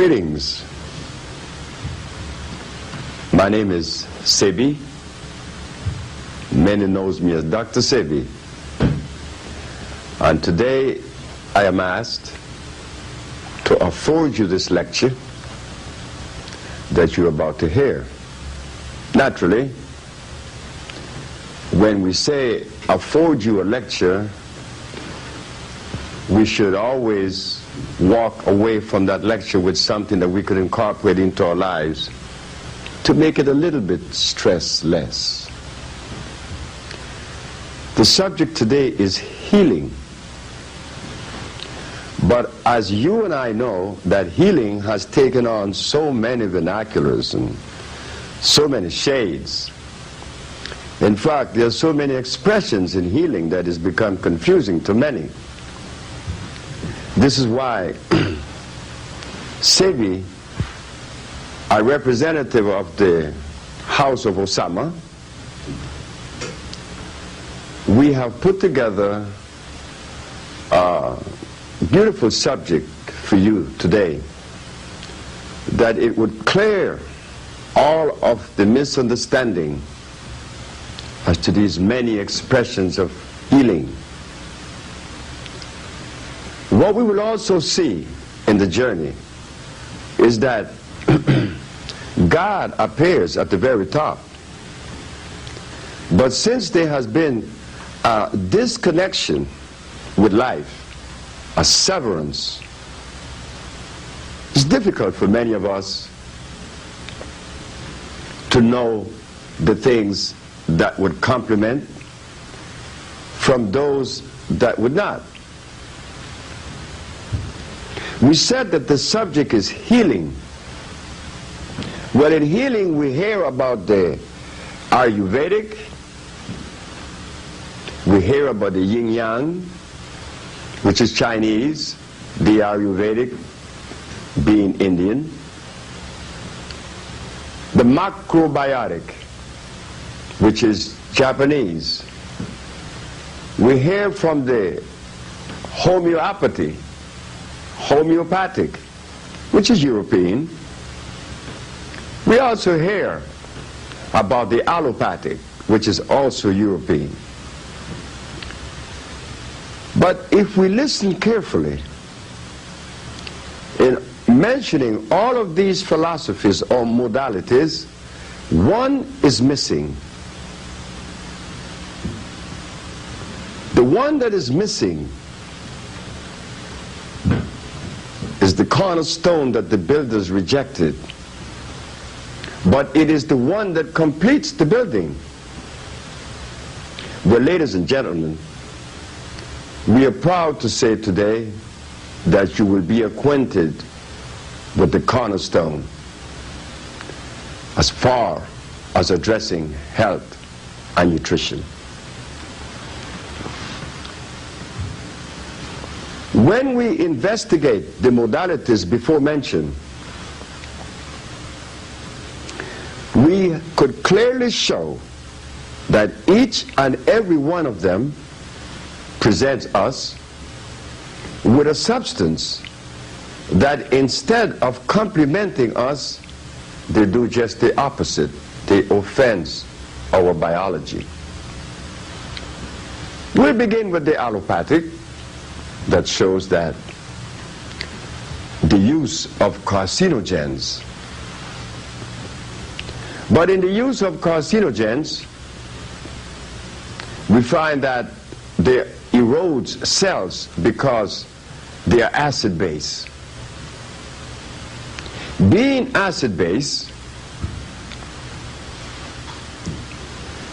Greetings. My name is Sebi. Many knows me as Dr. Sebi. And today I am asked to afford you this lecture that you're about to hear. Naturally, when we say afford you a lecture, we should always walk away from that lecture with something that we could incorporate into our lives to make it a little bit stress-less. The subject today is healing. But as you and I know, that healing has taken on so many vernaculars and so many shades. In fact, there are so many expressions in healing that it's become confusing to many. This is why Sebi, a representative of the House of Osama, we have put together a beautiful subject for you today, that it would clear all of the misunderstanding as to these many expressions of healing. What we will also see in the journey is that God appears at the very top. But since there has been a disconnection with life, a severance, it's difficult for many of us to know the things that would complement from those that would not. We said that the subject is healing. Well, in healing we hear about the Ayurvedic, we hear about the yin-yang, which is Chinese, the Ayurvedic being Indian, the macrobiotic, which is Japanese. We hear from the homeopathic, which is European. We also hear about the allopathic, which is also European. But if we listen carefully, in mentioning all of these philosophies or modalities, one is missing. The one that is missing is the cornerstone that the builders rejected. But it is the one that completes the building. Well, ladies and gentlemen, we are proud to say today that you will be acquainted with the cornerstone as far as addressing health and nutrition. When we investigate the modalities before mentioned, we could clearly show that each and every one of them presents us with a substance that instead of complementing us, they do just the opposite. They offend our biology. We'll begin with the allopathic, that shows that the use of carcinogens. But in the use of carcinogens, we find that they erode cells because they are acid-base. Being acid-base,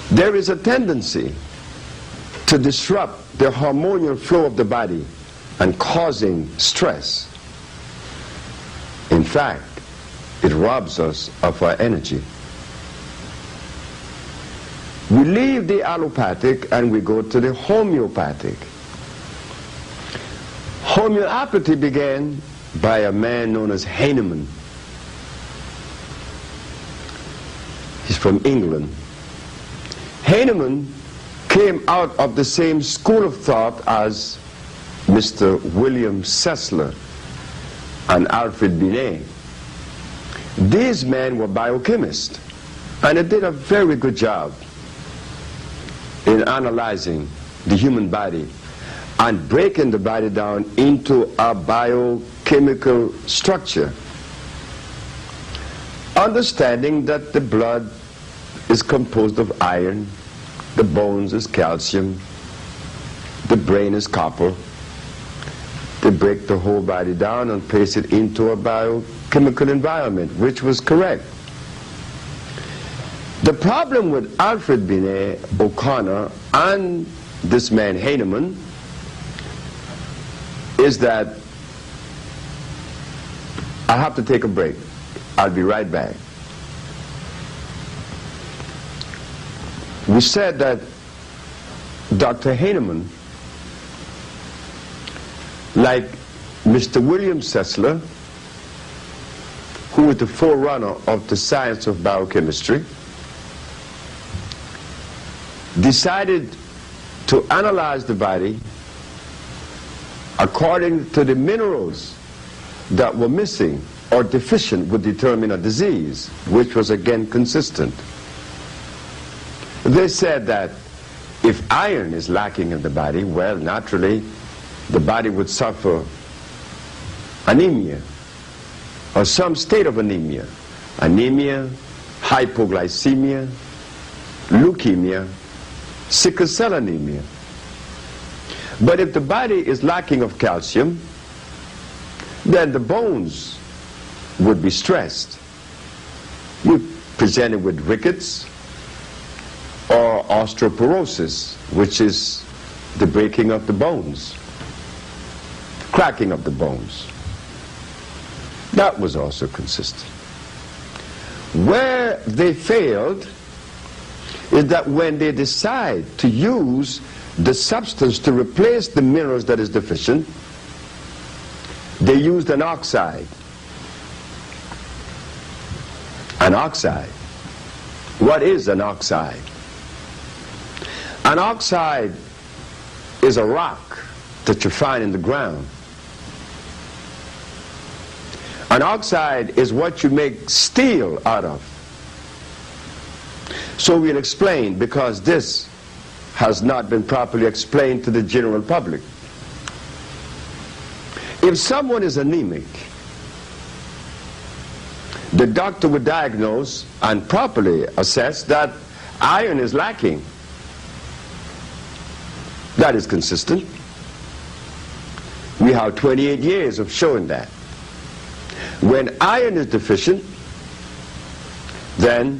there is a tendency to disrupt the hormonal flow of the body and causing stress. In fact, it robs us of our energy. We leave the allopathic and we go to the homeopathic. Homeopathy began by a man known as Hahnemann. He's from England. Hahnemann came out of the same school of thought as Mr. William Sessler and Alfred Binet. These men were biochemists, and they did a very good job in analyzing the human body and breaking the body down into a biochemical structure, understanding that the blood is composed of iron, the bones is calcium, the brain is copper. They break the whole body down and place it into a biochemical environment, which was correct. The problem with Alfred Binet, O'Connor, and this man Hahnemann is that I have to take a break. I'll be right back. We said that Dr. Hahnemann, like Mr. William Sessler, who was the forerunner of the science of biochemistry, decided to analyze the body according to the minerals that were missing or deficient would determine a disease, which was again consistent. They said that if iron is lacking in the body, well, naturally, the body would suffer anemia or some state of anemia. Anemia, hypoglycemia, leukemia, sickle cell anemia. But if the body is lacking of calcium, then the bones would be stressed. You're presented with rickets or osteoporosis, which is the breaking of the bones, cracking of the bones. That was also consistent. Where they failed is that when they decide to use the substance to replace the minerals that is deficient, they used an oxide. An oxide. What is an oxide? An oxide is a rock that you find in the ground. An oxide is what you make steel out of. So we'll explain, because this has not been properly explained to the general public. If someone is anemic, the doctor would diagnose and properly assess that iron is lacking. That is consistent. We have 28 years of showing that. When iron is deficient, then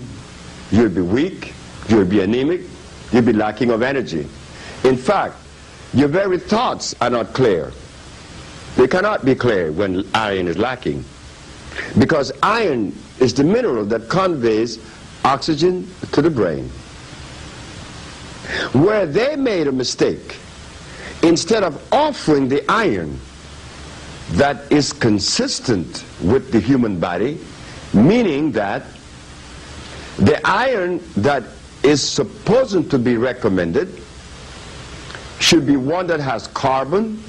you'll be weak, you'll be anemic, you'll be lacking of energy. In fact, your very thoughts are not clear. They cannot be clear when iron is lacking, because iron is the mineral that conveys oxygen to the brain. Where they made a mistake, instead of offering the iron that is consistent with the human body, meaning that the iron that is supposed to be recommended should be one that has carbon,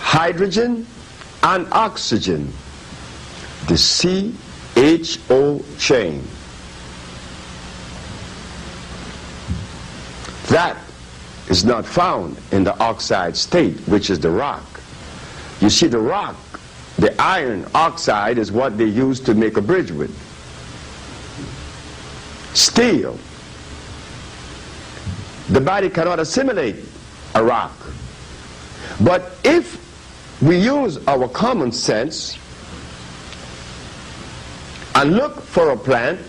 hydrogen, and oxygen, the CHO chain. That is not found in the oxide state, which is the rock. You see, the rock, the iron oxide, is what they use to make a bridge with. Steel. The body cannot assimilate a rock. But if we use our common sense and look for a plant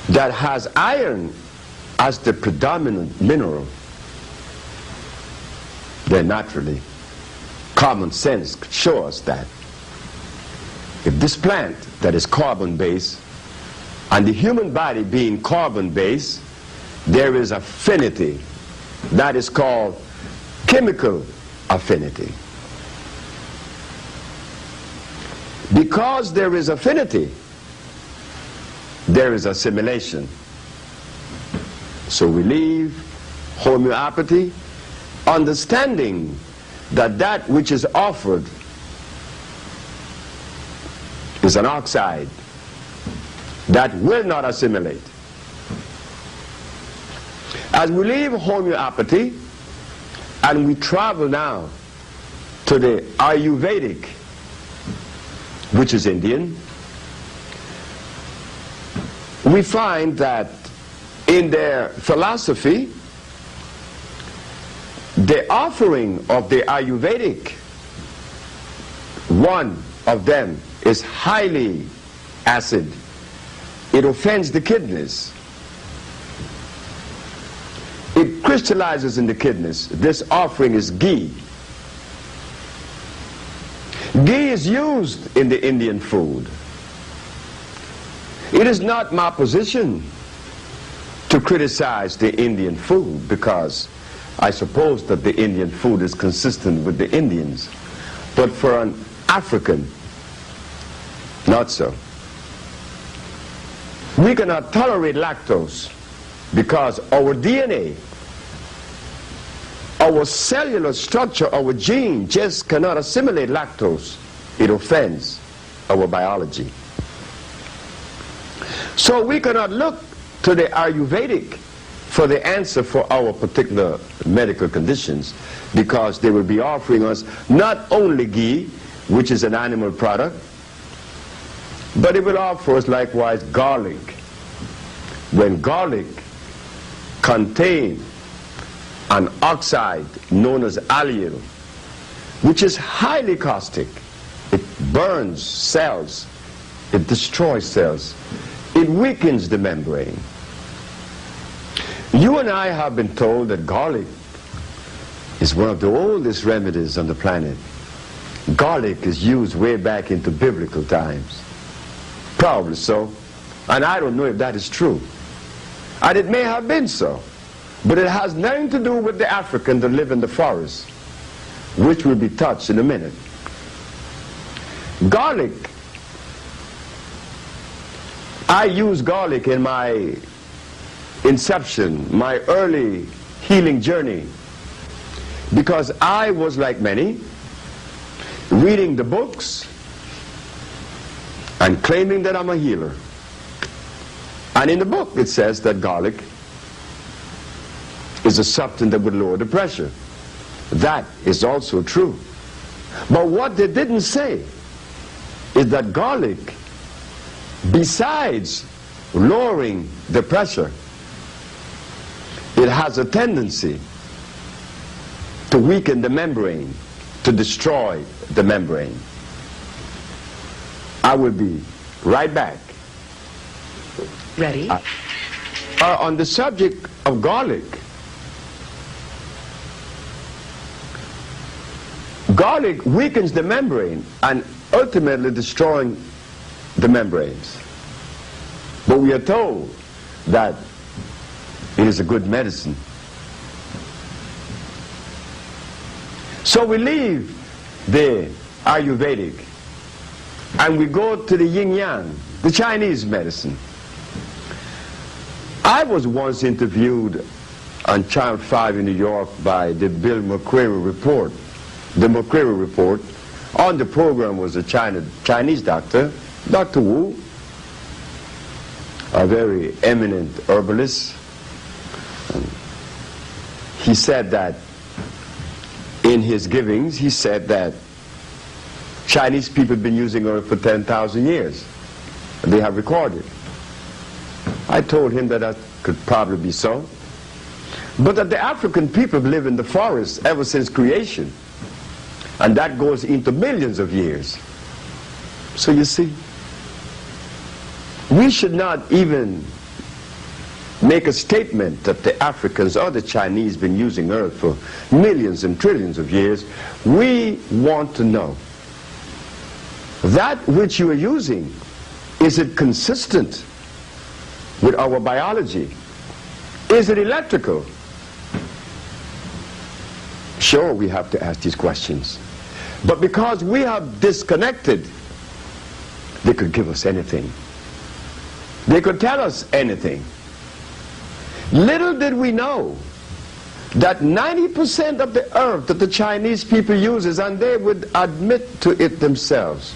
that has iron as the predominant mineral, then naturally common sense could show us that if this plant that is carbon-based and the human body being carbon-based, there is affinity. That is called chemical affinity. Because there is affinity, there is assimilation. So we leave homeopathy, understanding that that which is offered is an oxide that will not assimilate. As we leave homeopathy and we travel now to the Ayurvedic, which is Indian, we find that in their philosophy, the offering of the Ayurvedic, one of them is highly acid. It offends the kidneys. It crystallizes in the kidneys. This offering is ghee. Ghee is used in the Indian food. It is not my position to criticize the Indian food, because I suppose that the Indian food is consistent with the Indians. But for an African, not so. We cannot tolerate lactose because our DNA, our cellular structure, our gene just cannot assimilate lactose. It offends our biology. So we cannot look to the Ayurvedic for the answer for our particular medical conditions, because they will be offering us not only ghee, which is an animal product, but it will offer us likewise garlic. When garlic contains an oxide known as allyl, which is highly caustic, it burns cells, it destroys cells, it weakens the membrane. You and I have been told that garlic is one of the oldest remedies on the planet. Garlic is used way back into biblical times. Probably so. And I don't know if that is true. And it may have been so. But it has nothing to do with the African that live in the forest, which will be touched in a minute. Garlic. I use garlic in my inception, my early healing journey, because I was, like many, reading the books and claiming that I'm a healer. And in the book it says that garlic is a substance that would lower the pressure. That is also true. But what they didn't say is that garlic, besides lowering the pressure, it has a tendency to weaken the membrane, to destroy the membrane. I will be right back. Ready? On the subject of garlic, garlic weakens the membrane and ultimately destroying the membranes. But we are told that it is a good medicine. So we leave the Ayurvedic and we go to the yin-yang, the Chinese medicine. I was once interviewed on Channel 5 in New York by the Bill McCreary Report. The McCreary Report. On the program was a Chinese doctor, Dr. Wu, a very eminent herbalist. He said that in his givings, he said that Chinese people have been using herb for 10,000 years. They have recorded. I told him that that could probably be so. But that the African people live in the forest ever since creation. And that goes into millions of years. So you see, we should not even make a statement that the Africans or the Chinese been using earth for millions and trillions of years. We want to know that which you are using, is it consistent with our biology? Is it electrical? Sure, we have to ask these questions. But because we have disconnected, they could give us anything. They could tell us anything. Little did we know that 90% of the earth that the Chinese people uses, and they would admit to it themselves,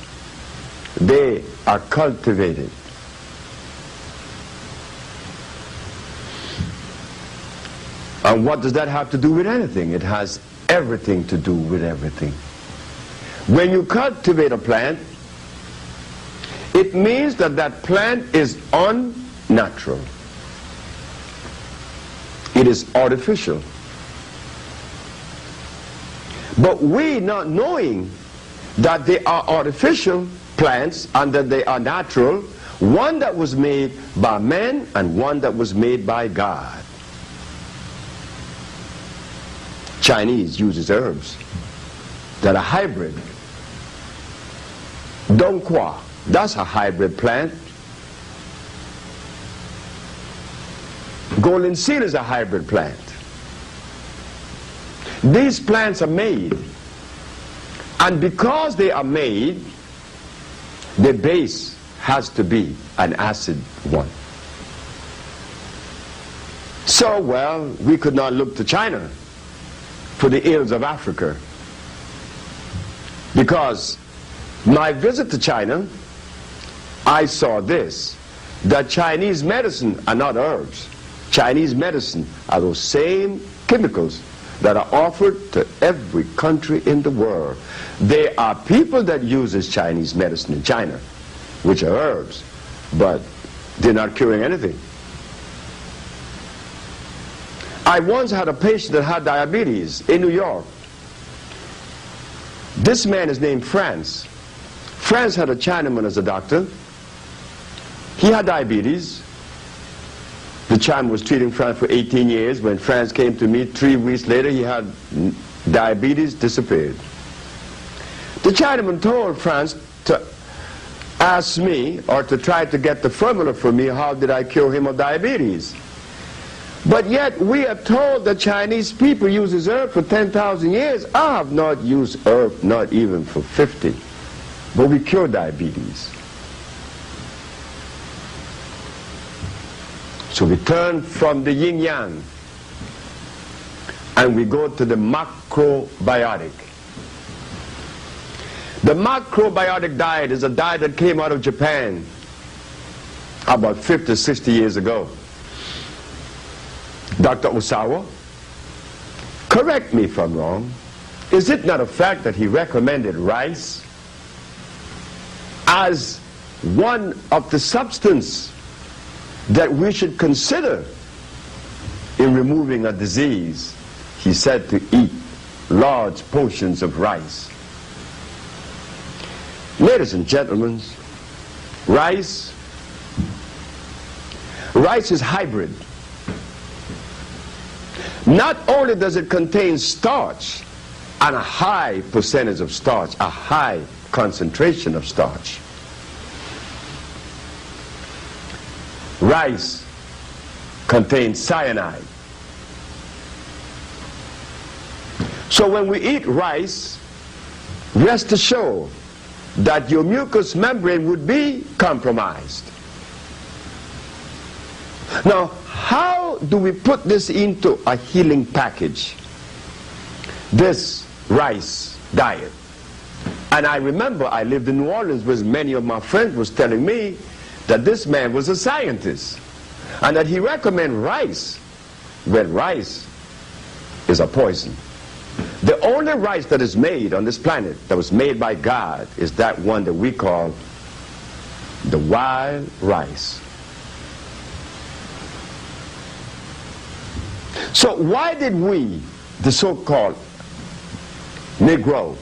they are cultivated. And what does that have to do with anything? It has everything to do with everything. When you cultivate a plant, it means that that plant is unnatural. It is artificial. But we, not knowing that they are artificial plants and that they are natural, one that was made by man and one that was made by God. Chinese uses herbs that are hybrid. Dongqua, that's a hybrid plant. Golden seal is a hybrid plant. These plants are made, and because they are made, the base has to be an acid one. So, well, we could not look to China for the ills of Africa, because my visit to China, I saw this, that Chinese medicine are not herbs. Chinese medicine are those same chemicals that are offered to every country in the world. There are people that uses Chinese medicine in China, which are herbs, but they're not curing anything. I once had a patient that had diabetes in New York. This man is named France. France had a Chinaman as a doctor. He had diabetes. The Chinaman was treating France for 18 years. When France came to me 3 weeks later, he had diabetes, disappeared. The Chinaman told France to ask me, or to try to get the formula for me, how did I cure him of diabetes. But yet we are told that Chinese people use herb for 10,000 years. I have not used herb, not even for 50. But we cure diabetes. So we turn from the yin-yang and we go to the macrobiotic. The macrobiotic diet is a diet that came out of Japan about 50, 60 years ago. Dr. Osawa, correct me if I'm wrong, is it not a fact that he recommended rice as one of the substance that we should consider in removing a disease? He said to eat large portions of rice. Ladies and gentlemen, rice is hybrid. Not only does it contain starch, and a high percentage of starch, a high concentration of starch. Rice contains cyanide. So when we eat rice, rest assured that your mucous membrane would be compromised. Now, how do we put this into a healing package? This rice diet. And I remember I lived in New Orleans where many of my friends was telling me that this man was a scientist and that he recommended rice when rice is a poison. The only rice that is made on this planet that was made by God is that one that we call the wild rice. So why did we, the so-called Negro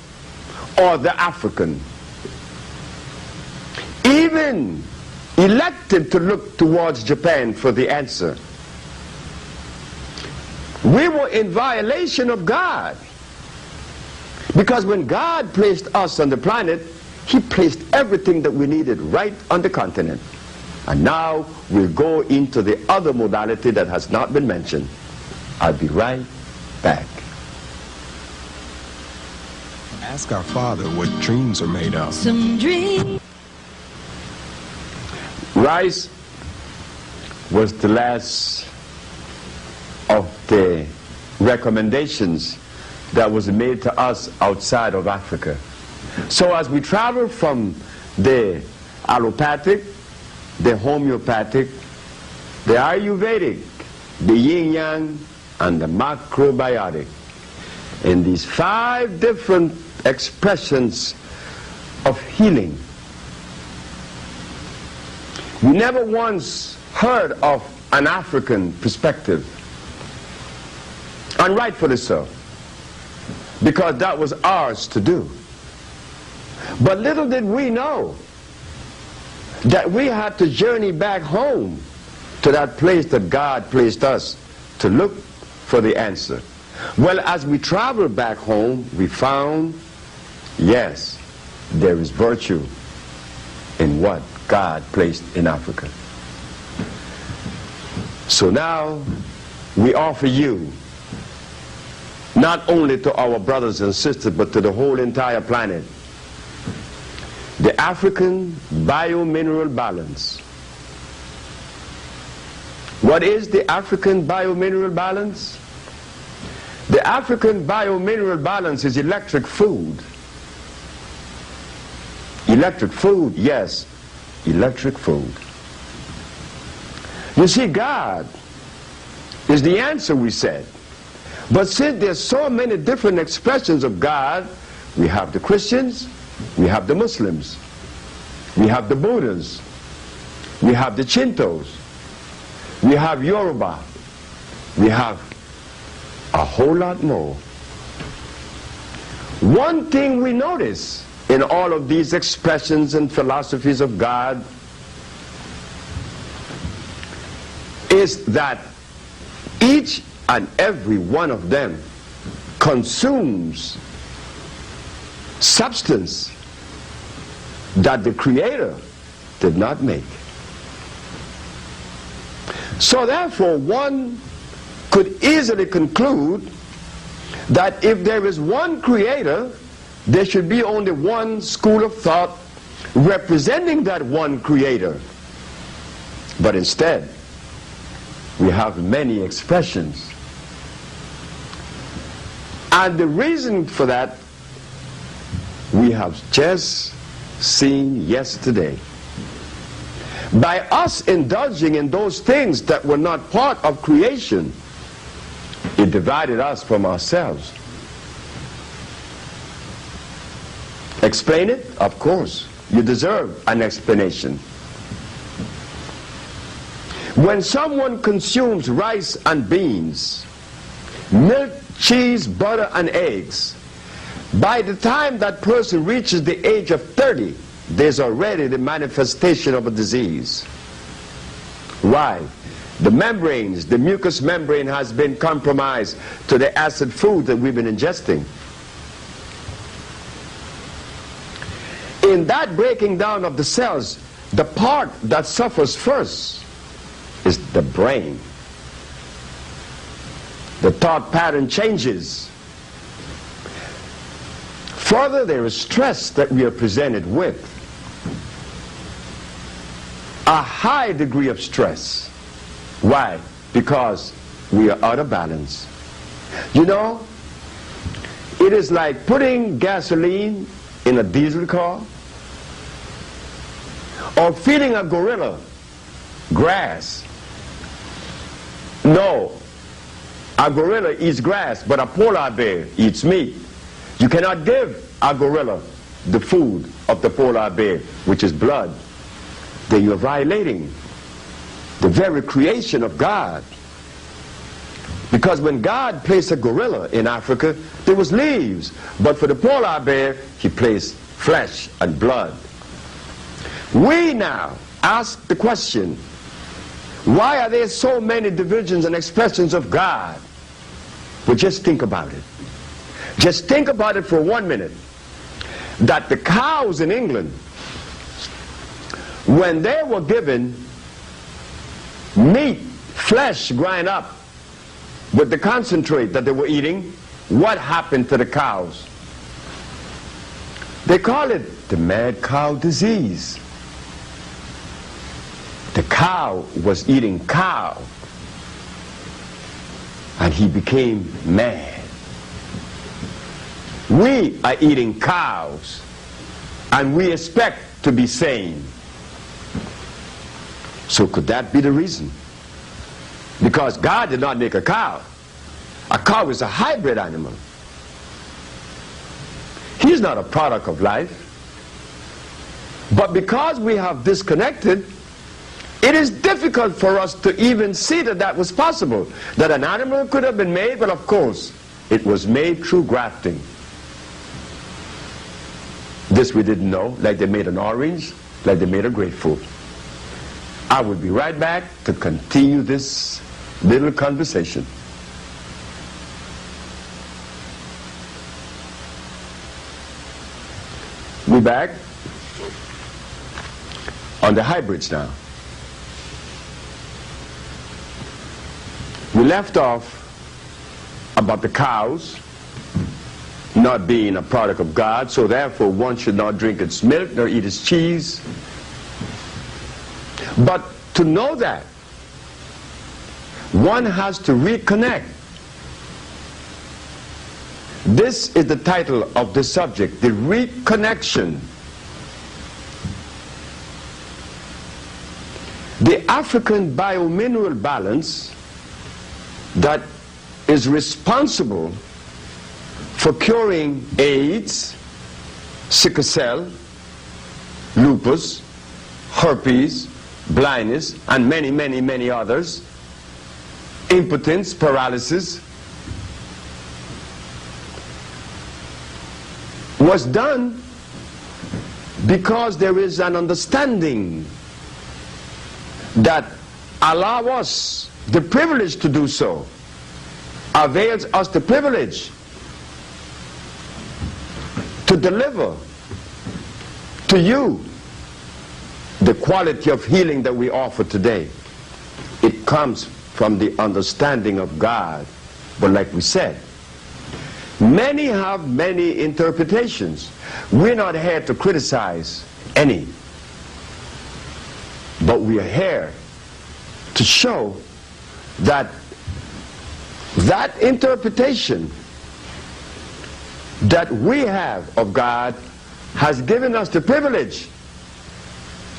or the African, even elected to look towards Japan for the answer? We were in violation of God. Because when God placed us on the planet, He placed everything that we needed right on the continent. And now we'll go into the other modality that has not been mentioned. I'll be right back. Ask our Father what dreams are made of. Some dreams. Rice was the last of the recommendations that was made to us outside of Africa. So as we travel from the allopathic, the homeopathic, the Ayurvedic, the yin-yang, and the macrobiotic. In these 5 different expressions of healing, we never once heard of an African perspective. And rightfully so, because that was ours to do. But little did we know that we had to journey back home to that place that God placed us to look for the answer. Well, as we traveled back home, we found, yes, there is virtue in what God placed in Africa. So now we offer you, not only to our brothers and sisters, but to the whole entire planet, the African biomineral balance. What is the African biomineral balance? The African biomineral balance is electric food. Electric food, yes, electric food. You see, God is the answer, we said. But since there's so many different expressions of God, we have the Christians, we have the Muslims, we have the Buddhas, we have the Shintos, we have Yoruba, we have a whole lot more. One thing we notice in all of these expressions and philosophies of God is that each and every one of them consumes substance that the Creator did not make. So therefore, one could easily conclude that if there is one Creator, there should be only one school of thought representing that one Creator. But instead, we have many expressions. And the reason for that, we have just seen yesterday. By us indulging in those things that were not part of creation, it divided us from ourselves. Explain it? Of course. You deserve an explanation. When someone consumes rice and beans, milk, cheese, butter, and eggs, by the time that person reaches the age of 30, there's already the manifestation of a disease. Why? The membranes, the mucous membrane has been compromised to the acid food that we've been ingesting. In that breaking down of the cells, the part that suffers first is the brain. The thought pattern changes. Further, there is stress that we are presented with. A high degree of stress. Why? Because we are out of balance. You know, it is like putting gasoline in a diesel car or feeding a gorilla grass. No, a gorilla eats grass, but a polar bear eats meat. You cannot give a gorilla the food of the polar bear, which is blood. Then you're violating the very creation of God. Because when God placed a gorilla in Africa, there was leaves. But for the polar bear, he placed flesh and blood. We now ask the question, why are there so many divisions and expressions of God? Well, just think about it. Just think about it for 1 minute. That the cows in England, when they were given meat, flesh grind up with the concentrate that they were eating, what happened to the cows? They call it the mad cow disease. The cow was eating cow, and he became mad. We are eating cows, and we expect to be sane. So could that be the reason? Because God did not make a cow. A cow is a hybrid animal. He's not a product of life. But because we have disconnected, it is difficult for us to even see that that was possible. That an animal could have been made, but of course, it was made through grafting. This we didn't know, like they made an orange, like they made a grapefruit. I will be right back to continue this little conversation. We're back on the hybrids now. We left off about the cows not being a product of God, so therefore one should not drink its milk nor eat its cheese. But to know that, one has to reconnect. This is the title of the subject, the reconnection. The African biomineral balance that is responsible for curing AIDS, sickle cell, lupus, herpes, blindness, and many, many, many others, impotence, paralysis, was done because there is an understanding that allows us the privilege to do so, avails us the privilege to deliver to you the quality of healing that we offer today. It comes from the understanding of God. But like we said, many have many interpretations. We're not here to criticize any, but we are here to show that that interpretation that we have of God has given us the privilege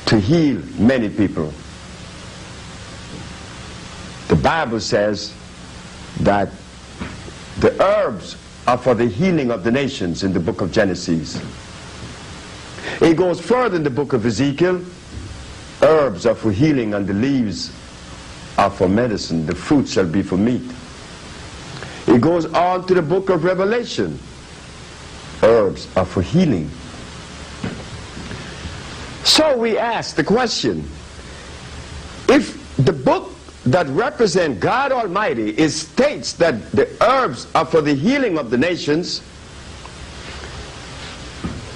to heal many people. The Bible says that the herbs are for the healing of the nations in the book of Genesis. It goes further in the book of Ezekiel. Herbs are for healing and the leaves are for medicine. The fruit shall be for meat. It goes on to the book of Revelation. Herbs are for healing. So we ask the question, if the book that represents God Almighty states that the herbs are for the healing of the nations,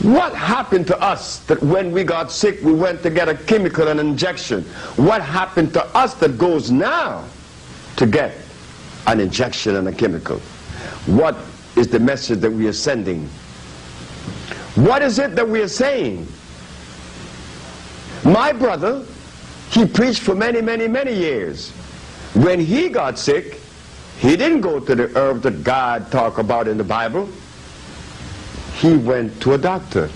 what happened to us that when we got sick we went to get a chemical and injection? What happened to us that goes now to get an injection and a chemical? What is the message that we are sending? What is it that we are saying? My brother, he preached for many, many, many years. When he got sick, he didn't go to the herb that God talked about in the Bible. He went to a doctor.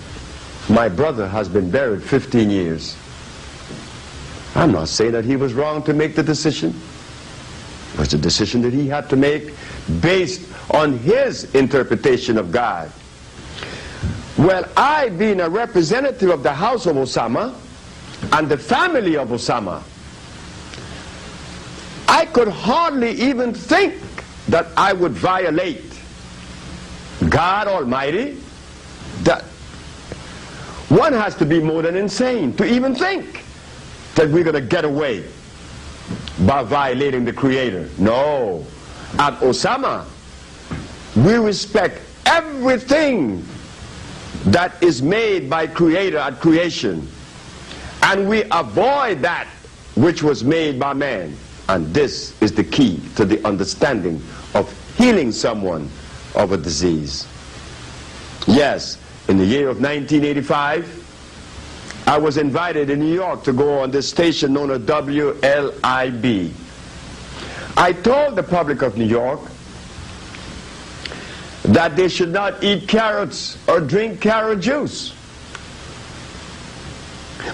My brother has been buried 15 years. I'm not saying that he was wrong to make the decision. It was a decision that he had to make based on his interpretation of God. Well, I, being a representative of the house of Osama and the family of Osama, I could hardly even think that I would violate God Almighty. That one has to be more than insane to even think that we're going to get away by violating the Creator. No. At Osama, we respect everything that is made by Creator at creation, and we avoid that which was made by man. And this is the key to the understanding of healing someone of a disease. Yes, in the year of 1985, I was invited in New York to go on this station known as WLIB. I told the public of New York that they should not eat carrots or drink carrot juice.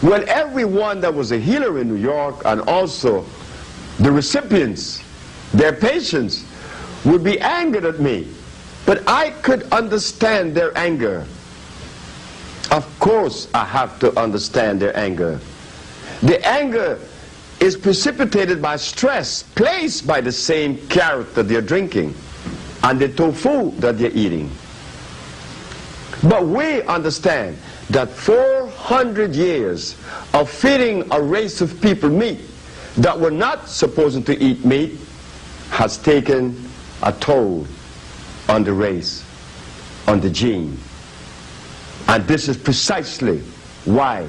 Well, everyone that was a healer in New York, and also the recipients, their patients, would be angered at me. But I could understand their anger. Of course I have to understand their anger. The anger is precipitated by stress placed by the same carrot that they're drinking and the tofu that they're eating. But we understand that 400 years of feeding a race of people meat that were not supposed to eat meat has taken a toll on the race, on the gene. And this is precisely why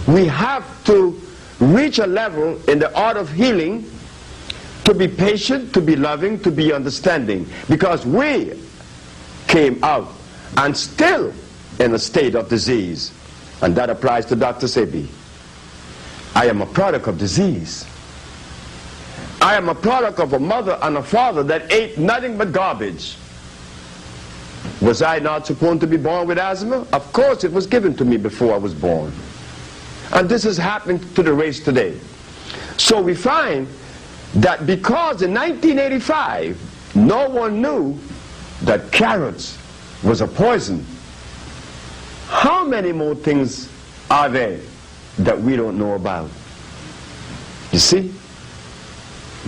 we have to reach a level in the art of healing to be patient, to be loving, to be understanding, because we came out and still in a state of disease. And that applies to Dr. Sebi. I am a product of disease. I am a product of a mother and a father that ate nothing but garbage. Was I not supposed to be born with asthma? Of course, it was given to me before I was born. And this is happening to the race today. So we find that because in 1985 no one knew that carrots was a poison, how many more things are there that we don't know about? You see?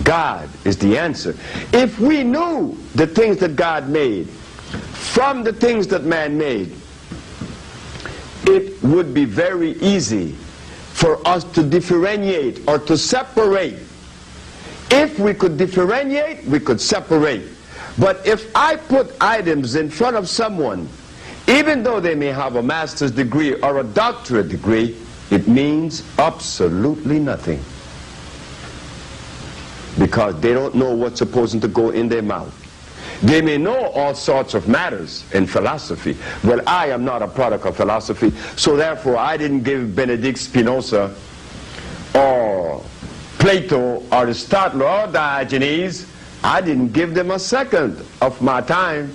God is the answer. If we knew the things that God made from the things that man made, it would be very easy for us to differentiate or to separate. If we could differentiate, we could separate. But if I put items in front of someone, even though they may have a master's degree or a doctorate degree, it means absolutely nothing. Because they don't know what's supposed to go in their mouth. They may know all sorts of matters in philosophy. Well, I am not a product of philosophy, so therefore I didn't give Benedict Spinoza or Plato or Aristotle or Diogenes, I didn't give them a second of my time,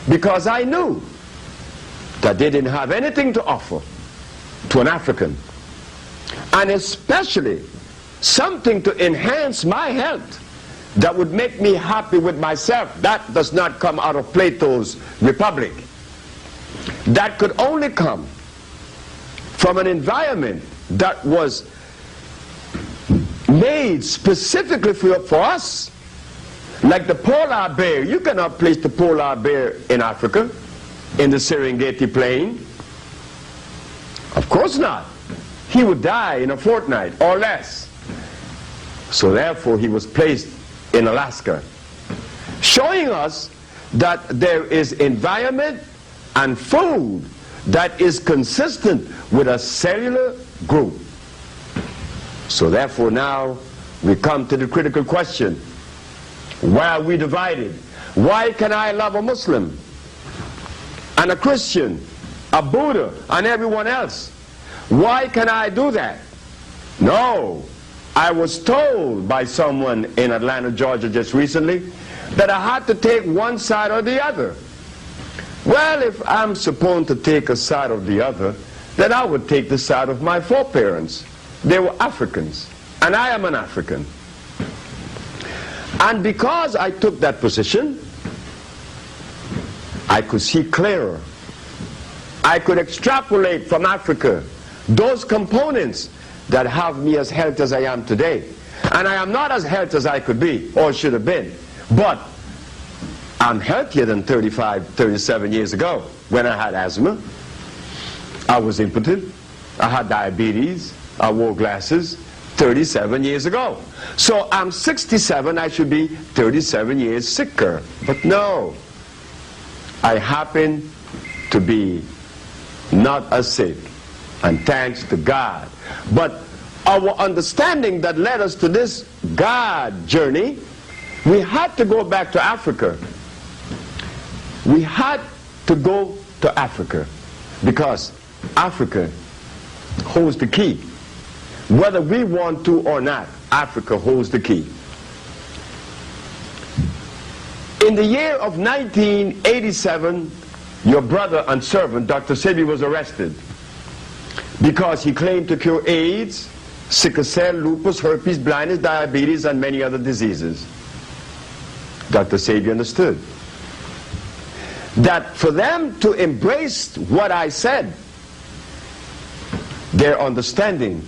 because I knew that they didn't have anything to offer to an African, and especially something to enhance my health that would make me happy with myself. That does not come out of Plato's Republic. That could only come from an environment that was made specifically for us. Like the polar bear. You cannot place the polar bear in Africa, in the Serengeti plain. Of course not. He would die in a fortnight or less. So therefore he was placed in Alaska, showing us that there is environment and food that is consistent with a cellular group. So therefore now we come to the critical question: why are we divided? Why can I love a Muslim and a Christian, a Buddha and everyone else? Why can I do that? No. I was told by someone in Atlanta, Georgia just recently that I had to take one side or the other. Well, if I'm supposed to take a side or the other, then I would take the side of my foreparents. They were Africans, and I am an African. And because I took that position, I could see clearer. I could extrapolate from Africa those components that have me as healthy as I am today. And I am not as healthy as I could be or should have been, but I'm healthier than 35, 37 years ago when I had asthma. I was impotent. I had diabetes. I wore glasses 37 years ago. So I'm 67, I should be 37 years sicker. But no, I happen to be not as sick, and thanks to God. But our understanding that led us to this God journey, we had to go back to Africa. We had to go to Africa because Africa holds the key. Whether we want to or not, Africa holds the key. In the year of 1987, your brother and servant, Dr. Sebi, was arrested because he claimed to cure AIDS, sickle cell, lupus, herpes, blindness, diabetes, and many other diseases. Dr. Sebi understood that for them to embrace what I said, their understanding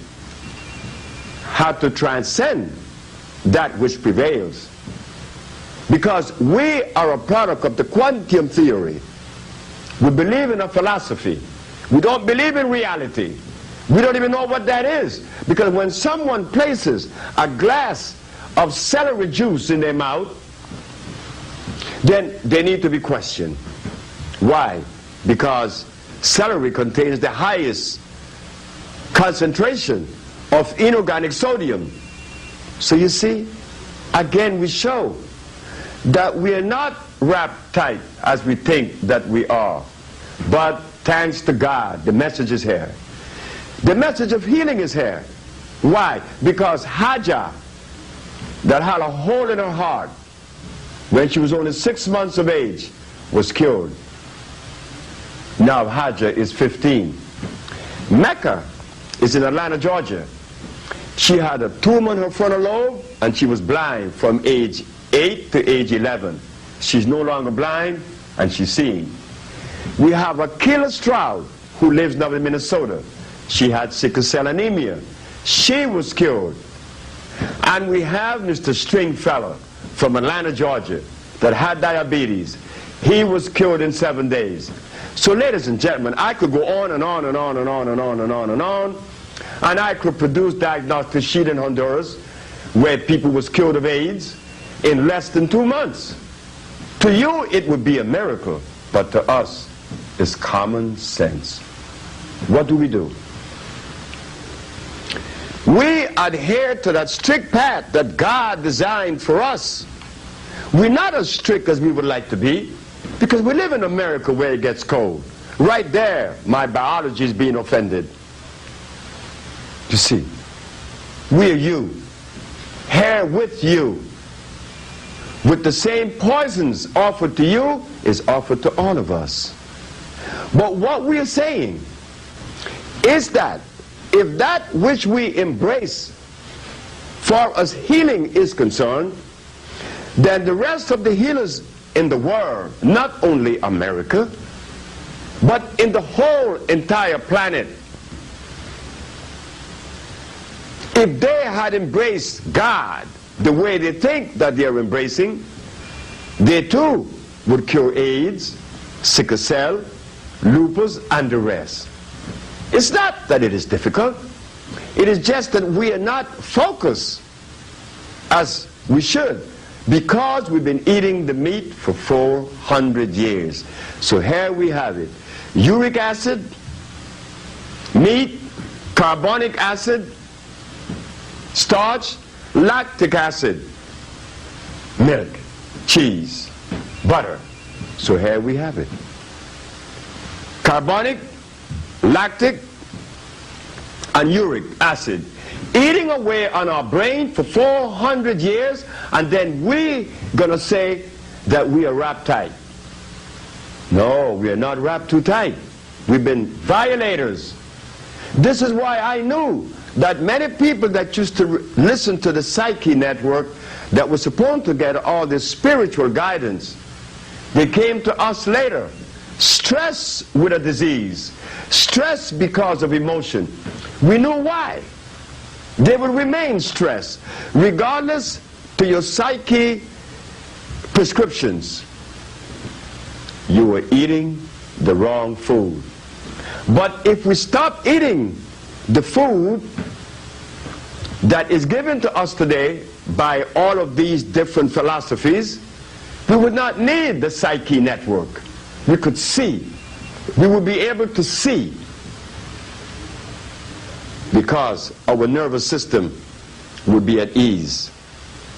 had to transcend that which prevails. Because we are a product of the quantum theory. We believe in a philosophy. We don't believe in reality. We don't even know what that is. Because when someone places a glass of celery juice in their mouth, then they need to be questioned. Why? Because celery contains the highest concentration of inorganic sodium. So you see, again we show that we are not wrapped tight as we think that we are. But thanks to God, the message is here. The message of healing is here. Why? Because Hajar, that had a hole in her heart when she was only 6 months of age, was cured. Now Hajar is 15. Mecca is in Atlanta, Georgia. She had a tumor in her frontal lobe and she was blind from age 8 to age 11. She's no longer blind and she's seeing. We have Akila Stroud, who lives now in Minnesota. She had sickle cell anemia. She was cured. And we have Mr. Stringfellow from Atlanta, Georgia, that had diabetes. He was cured in 7 days. So ladies and gentlemen, I could go on and on and on and on and on and on and on, and I could produce diagnostic sheet in Honduras where people was cured of AIDS in less than 2 months. To you it would be a miracle, but to us it's common sense. What do? We adhere to that strict path that God designed for us. We're not as strict as we would like to be, because we live in America where it gets cold. Right there, my biology is being offended. You see, we are you, here with you, with the same poisons offered to you is offered to all of us. But what we are saying is that if that which we embrace for us healing is concerned, then the rest of the healers in the world, not only America, but in the whole entire planet, if they had embraced God the way they think that they are embracing, they too would cure AIDS, sickle cell, lupus, and the rest. It's not that it is difficult. It is just that we are not focused as we should, because we've been eating the meat for 400 years. So here we have it. Uric acid, meat, carbonic acid, starch, lactic acid, milk, cheese, butter. So here we have it. Carbonic, lactic, and uric acid eating away on our brain for 400 years, and then we gonna say that we are wrapped tight. No, we are not wrapped too tight. We've been violators. This is why I knew that many people that used to listen to the Psyche Network that was supposed to get all this spiritual guidance, they came to us later. Stress with a disease. Stress because of emotion. We knew why. They will remain stressed, regardless to your psyche prescriptions. You were eating the wrong food. But if we stop eating the food that is given to us today by all of these different philosophies, we would not need the Psyche Network. We could see. We would be able to see, because our nervous system would be at ease.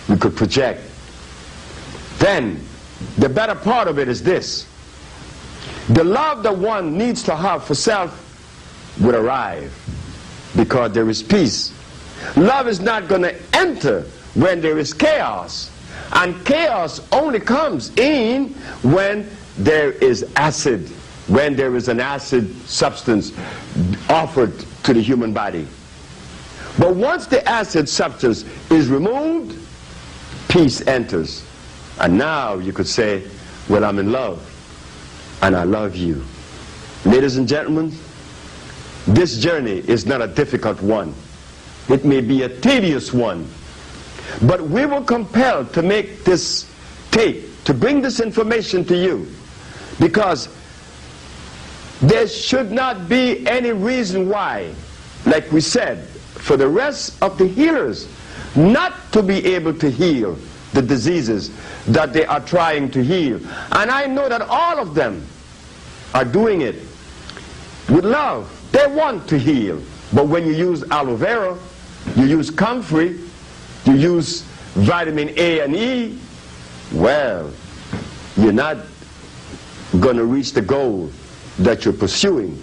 We could project. Then, the better part of it is this. The love that one needs to have for self would arrive, because there is peace. Love is not going to enter when there is chaos. And chaos only comes in when there is acid when there is an acid substance offered to the human body. But once the acid substance is removed, peace enters. And now you could say, well, I'm in love, and I love you. Ladies and gentlemen, this journey is not a difficult one. It may be a tedious one. But we were compelled to make this tape, to bring this information to you, because there should not be any reason why, like we said, for the rest of the healers not to be able to heal the diseases that they are trying to heal. And I know that all of them are doing it with love. They want to heal. But when you use aloe vera, you use comfrey, you use vitamin A and E, well, you're not going to reach the goal that you're pursuing.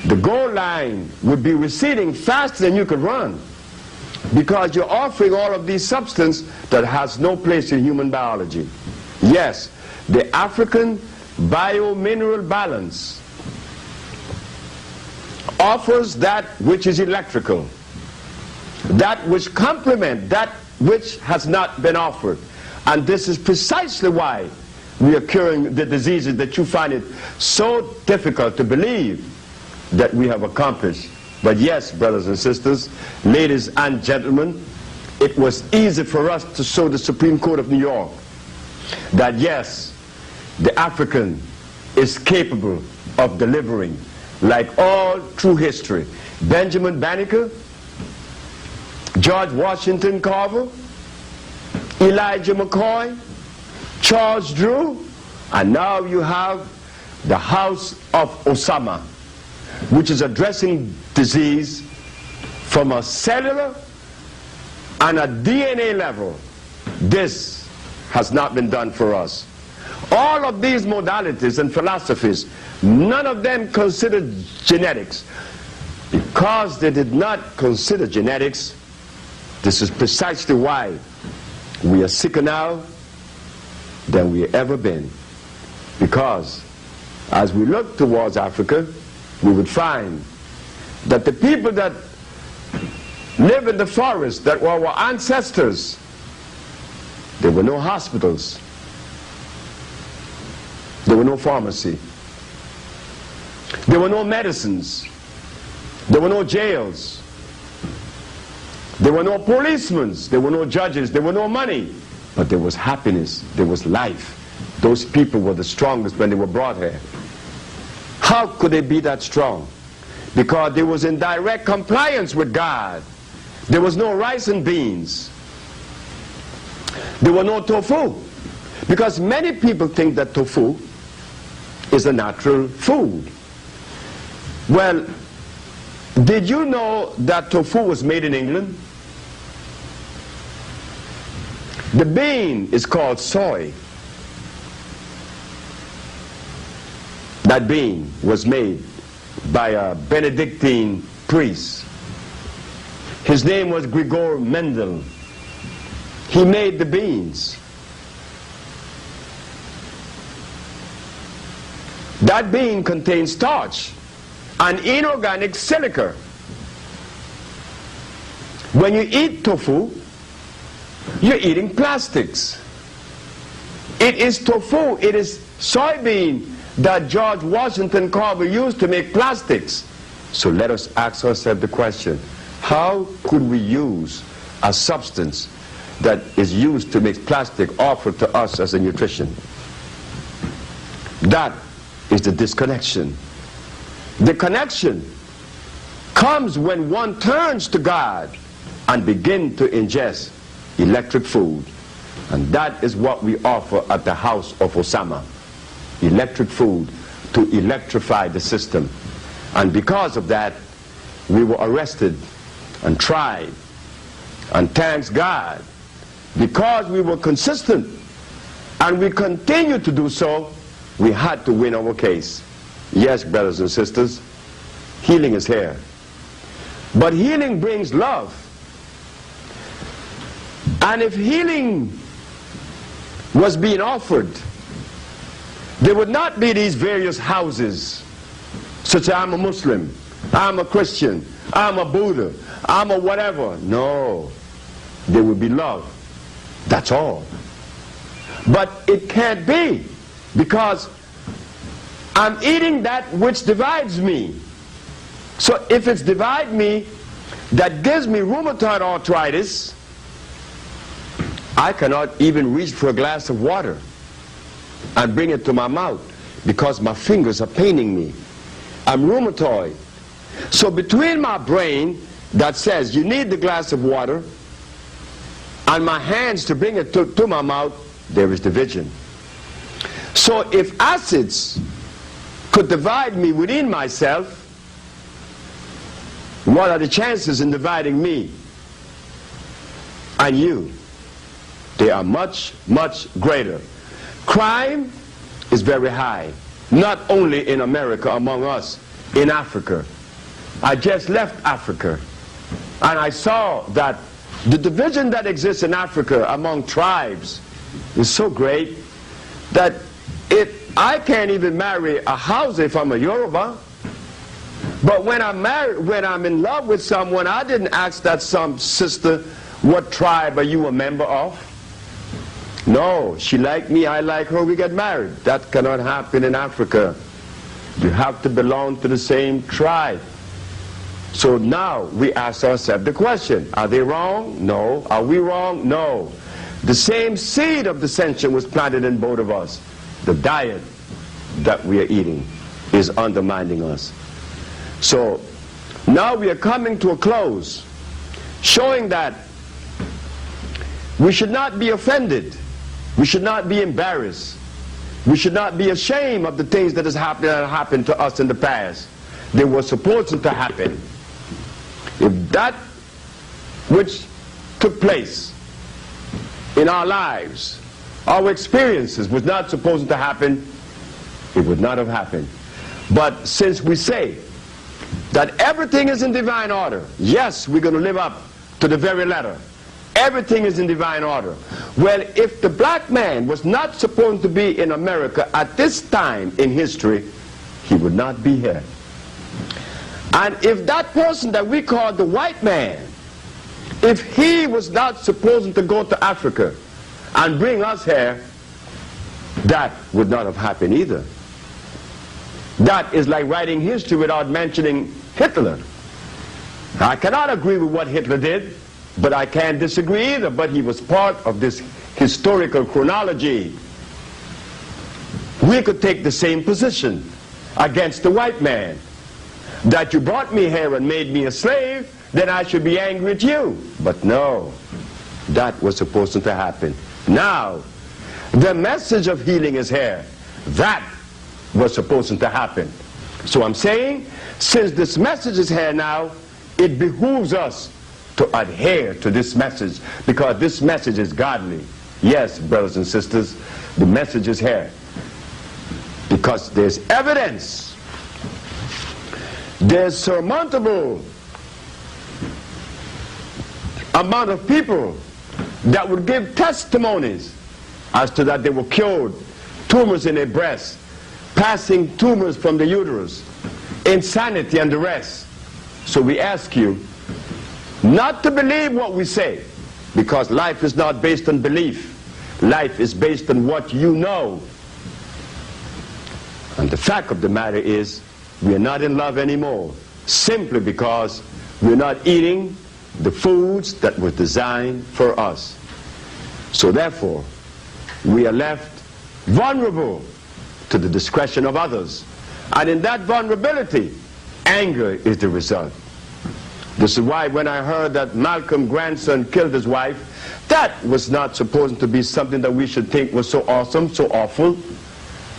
The goal line would be receding faster than you could run, because you're offering all of these substances that has no place in human biology. Yes, the African biomineral balance offers that which is electrical, that which complements that which has not been offered. And this is precisely why we are curing the diseases that you find it so difficult to believe that we have accomplished. But yes, brothers and sisters, ladies and gentlemen, it was easy for us to show the Supreme Court of New York that yes, the African is capable of delivering, like all through history. Benjamin Banneker, George Washington Carver, Elijah McCoy, Charles Drew, and now you have the House of Osama, which is addressing disease from a cellular and a DNA level. This has not been done for us. All of these modalities and philosophies, none of them considered genetics. Because they did not consider genetics, this is precisely why we are sicker now than we have ever been. Because as we look towards Africa, we would find that the people that live in the forest, that were our ancestors, there were no hospitals, there were no pharmacy, there were no medicines, there were no jails, there were no policemen, there were no judges, there were no money, but there was happiness, there was life. Those people were the strongest when they were brought here. How could they be that strong? Because they was in direct compliance with God. There was no rice and beans. There were no tofu. Because many people think that tofu is a natural food. Well, did you know that tofu was made in England? The bean is called soy. That bean was made by a Benedictine priest. His name was Gregor Mendel. He made the beans. That bean contains starch and inorganic silica. When you eat tofu, you're eating plastics. It is tofu, it is soybean that George Washington Carver used to make plastics. So let us ask ourselves the question, how could we use a substance that is used to make plastic offered to us as a nutrition? That is the disconnection. The connection comes when one turns to God and begins to ingest electric food. And that is what we offer at the House of Osama. Electric food to electrify the system. And because of that, we were arrested and tried. And thanks God, because we were consistent and we continue to do so, we had to win our case. Yes, brothers and sisters, healing is here. But healing brings love. And if healing was being offered There would not be these various houses, such as I'm a Muslim, I'm a Christian, I'm a Buddha, I'm a whatever. No, there would be love. That's all. But it can't be, because I'm eating that which divides me. So if it's divide me, that gives me rheumatoid arthritis, I cannot even reach for a glass of water and bring it to my mouth because my fingers are paining me. I'm rheumatoid. So between my brain that says you need the glass of water and my hands to bring it to my mouth, there is division. So if acids could divide me within myself, what are the chances in dividing me and you? They are much, much greater. Crime is very high, not only in America among us, in Africa. I just left Africa and I saw that the division that exists in Africa among tribes is so great that I can't even marry a Hausa if I'm a Yoruba. But when I'm in love with someone, I didn't ask that some sister, what tribe are you a member of? No, she liked me, I like her, we get married. That cannot happen in Africa. You have to belong to the same tribe. So now we ask ourselves the question, are they wrong? No. Are we wrong? No. The same seed of dissension was planted in both of us. The diet that we are eating is undermining us. So now we are coming to a close, showing that we should not be offended. We should not be embarrassed. We should not be ashamed of the things that has happened to us in the past. They were supposed to happen. If that which took place in our lives, our experiences, was not supposed to happen, it would not have happened. But since we say that everything is in divine order, yes, we're going to live up to the very letter. Everything is in divine order. Well, if the black man was not supposed to be in America at this time in history, he would not be here. And if that person that we call the white man, if he was not supposed to go to Africa and bring us here, that would not have happened either. That is like writing history without mentioning Hitler. I cannot agree with what Hitler did, but I can't disagree either. But he was part of this historical chronology. We could take the same position against the white man. That you brought me here and made me a slave, then I should be angry at you. But no, that was supposed to happen. Now, the message of healing is here. That was supposed to happen. So I'm saying, since this message is here now, it behooves us to adhere to this message, because this message is godly. Yes, brothers and sisters, the message is here. Because there's evidence. There's surmountable amount of people that would give testimonies as to that they were cured, tumors in their breast, passing tumors from the uterus, insanity and the rest. So we ask you not to believe what we say, because life is not based on belief. Life is based on what you know. And the fact of the matter is, we are not in love anymore, simply because we're not eating the foods that were designed for us. So therefore, we are left vulnerable to the discretion of others. And in that vulnerability, anger is the result. This is why when I heard that Malcolm's grandson killed his wife, that was not supposed to be something that we should think was so awesome, so awful.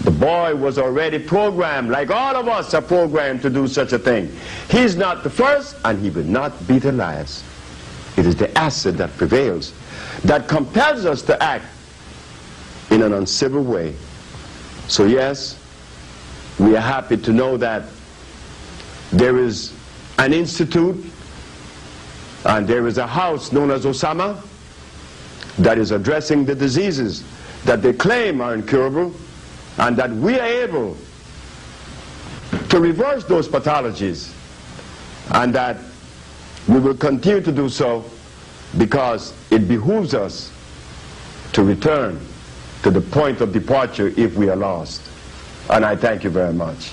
The boy was already programmed, like all of us are programmed to do such a thing. He's not the first, and he will not be the last. It is the acid that prevails, that compels us to act in an uncivil way. So yes, we are happy to know that there is an institute and there is a house known as Osama that is addressing the diseases that they claim are incurable. and that we are able to reverse those pathologies, and that we will continue to do so because it behooves us to return to the point of departure if we are lost. And I thank you very much.